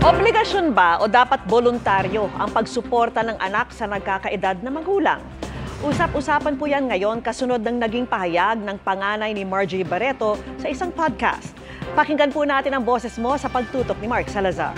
Obligasyon ba o dapat voluntaryo ang pagsuporta ng anak sa nagkakaedad na magulang? Usap-usapan po yan ngayon kasunod ng naging pahayag ng panganay ni Marjorie Barreto sa isang podcast. Pakinggan po natin ang boses mo sa pagtutok ni Mark Salazar.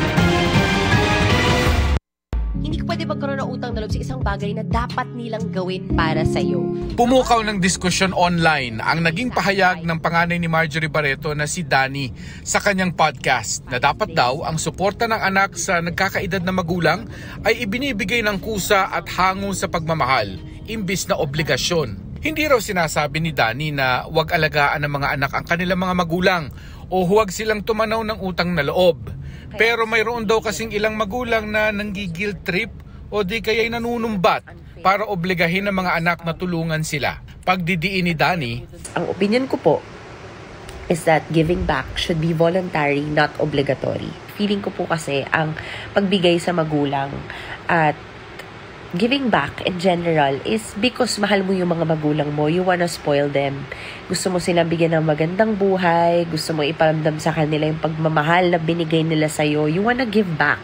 Hindi ko pwede magkaroon ng utang na loob sa isang bagay na dapat nilang gawin para sa'yo. Pumukaw ng diskusyon online ang naging pahayag ng panganay ni Marjorie Barreto na si Danny sa kanyang podcast na dapat daw ang suporta ng anak sa nagkakaedad na magulang ay ibinibigay ng kusa at hango sa pagmamahal, imbis na obligasyon. Hindi raw sinasabi ni Danny na huwag alagaan ng mga anak ang kanilang mga magulang o huwag silang tumanaw ng utang na loob. Pero mayroon daw kasing ilang magulang na nanggigil trip o di kaya'y nanunumbat para obligahin ng mga anak na tulungan sila. Pagdidiin ni Danny, Ang opinion ko po is that giving back should be voluntary, not obligatory. Feeling ko po kasi ang pagbigay sa magulang at giving back in general is because mahal mo yung mga magulang mo. You wanna spoil them. Gusto mo silang bigyan ng magandang buhay. Gusto mo iparamdam sa kanila yung pagmamahal na binigay nila sa'yo. You wanna give back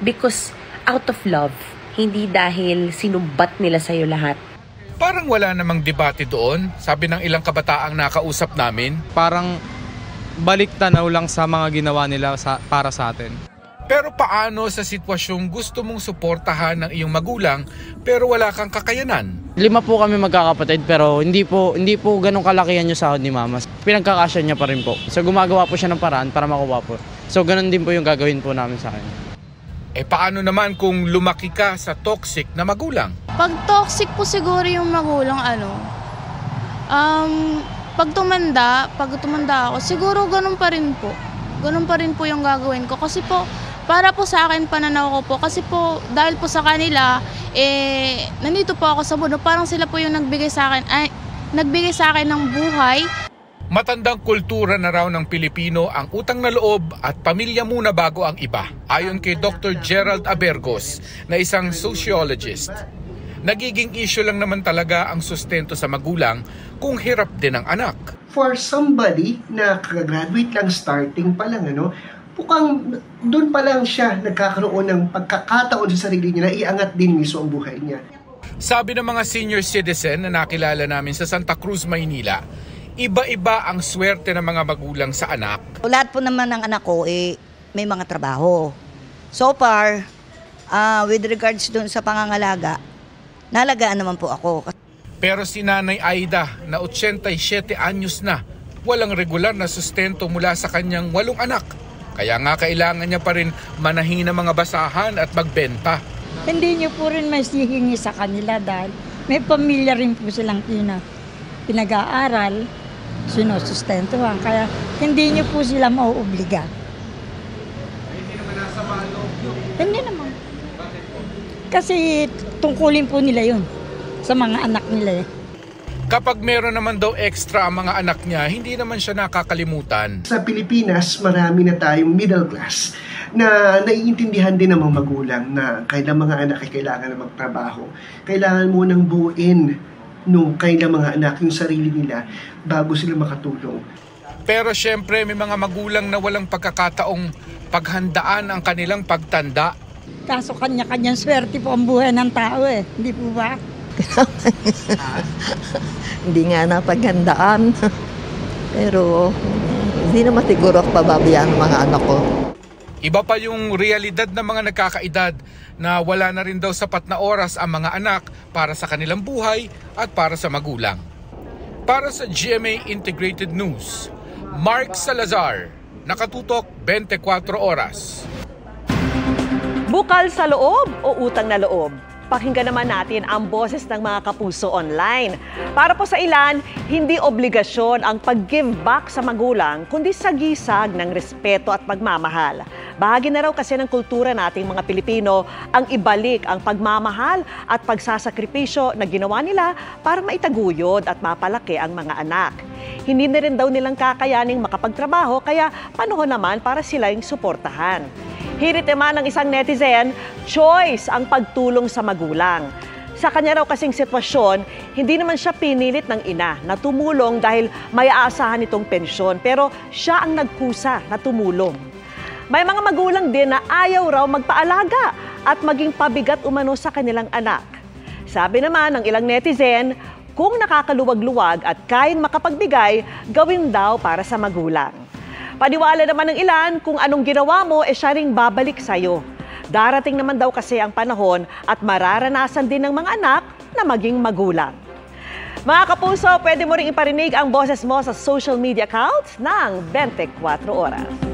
because out of love. Hindi dahil sinumbat nila sa'yo lahat. parang wala namang debate doon. Sabi ng ilang kabataang nakausap namin. Parang balik tanaw lang sa mga ginawa nila para sa atin. Pero paano sa sitwasyong gusto mong suportahan ng iyong magulang pero wala kang kakayanan? 5 po kami magkakapatid pero hindi po ganun kalakihan yung sahod ni mama. Pinagkakasya niya pa rin po. So gumagawa po siya ng paraan para makuha po. So ganun din po yung gagawin po namin sa akin. Paano naman kung lumaki ka sa toxic na magulang? Pag toxic po siguro yung magulang, pag tumanda ako, siguro ganun pa rin po. Ganun pa rin po yung gagawin ko. Kasi po, para po sa akin, pananaw ko po. Kasi po, dahil po sa kanila, nandito po ako sa mundo. Parang sila po yung nagbigay sa akin ng buhay. Matandang kultura na raw ng Pilipino ang utang na loob at pamilya muna bago ang iba. Ayon kay Dr. Gerald Abergos na isang sociologist. Nagiging issue lang naman talaga ang sustento sa magulang kung hirap din ang anak. For somebody na kakagraduate lang, starting pa lang, mukhang doon pa lang siya nagkakaroon ng pagkakataon sa sarili niya na iangat din mismo ang buhay niya. Sabi ng mga senior citizen na nakilala namin sa Santa Cruz, Maynila, iba-iba ang swerte ng mga magulang sa anak. Lahat po naman ng anak ko may mga trabaho. So far, with regards doon sa pangangalaga, nalagaan naman po ako. Pero si Nanay Aida na 87 anyos na, walang regular na sustento mula sa kanyang 8 anak. Kaya nga kailangan niya pa rin manahin ng mga basahan at magbenta. Hindi niyo po rin masihingi sa kanila dahil may pamilya rin po silang pinag-aaral, sinusustentuhan. Kaya hindi niyo po sila mauobliga. Hindi naman nasa loob yun? Hindi naman. Kasi tungkulin po nila yun sa mga anak nila. Kapag meron naman daw extra ang mga anak niya, hindi naman siya nakakalimutan. Sa Pilipinas, marami na tayong middle class na naiintindihan din ng mga magulang na kailang mga anak ay kailangan na magtrabaho. Kailangan mo nang buuin nung kailang mga anak yung sarili nila bago sila makatulong. Pero syempre may mga magulang na walang pagkakataong paghandaan ang kanilang pagtanda. Kaso kanya-kanyang swerte po ang buhay ng tao Hindi po ba? Hindi nga napaghandaan. Pero hindi naman siguro ako pababayaan ng mga anak ko. Iba pa yung realidad ng mga nagkakaedad na wala na rin daw sapat na oras ang mga anak para sa kanilang buhay at para sa magulang. Para sa GMA Integrated News, Mark Salazar, nakatutok 24 oras. Bukal sa loob o utang na loob? Pakinggan naman natin ang boses ng mga kapuso online. Para po sa ilan, hindi obligasyon ang pag-give back sa magulang, kundi sagisag ng respeto at pagmamahal. Bahagi na raw kasi ng kultura nating mga Pilipino ang ibalik ang pagmamahal at pagsasakripisyo na ginawa nila para maitaguyod at mapalaki ang mga anak. Hindi na rin daw nilang kakayaning makapagtrabaho kaya panahon naman para silang suportahan. Hirit naman ng isang netizen, choice ang pagtulong sa magulang. Sa kanya raw kasing sitwasyon, hindi naman siya pinilit ng ina na tumulong dahil may aasahan itong pensyon. Pero siya ang nagkusa na tumulong. May mga magulang din na ayaw raw magpaalaga at maging pabigat umano sa kanilang anak. Sabi naman ng ilang netizen, kung nakakaluwag-luwag at kayang makapagbigay, gawin daw para sa magulang. Paniwala naman ng ilan kung anong ginawa mo, siya ring babalik sa'yo. Darating naman daw kasi ang panahon at mararanasan din ng mga anak na maging magulang. Mga kapuso, pwede mo ring iparinig ang boses mo sa social media accounts ng 24 Oras.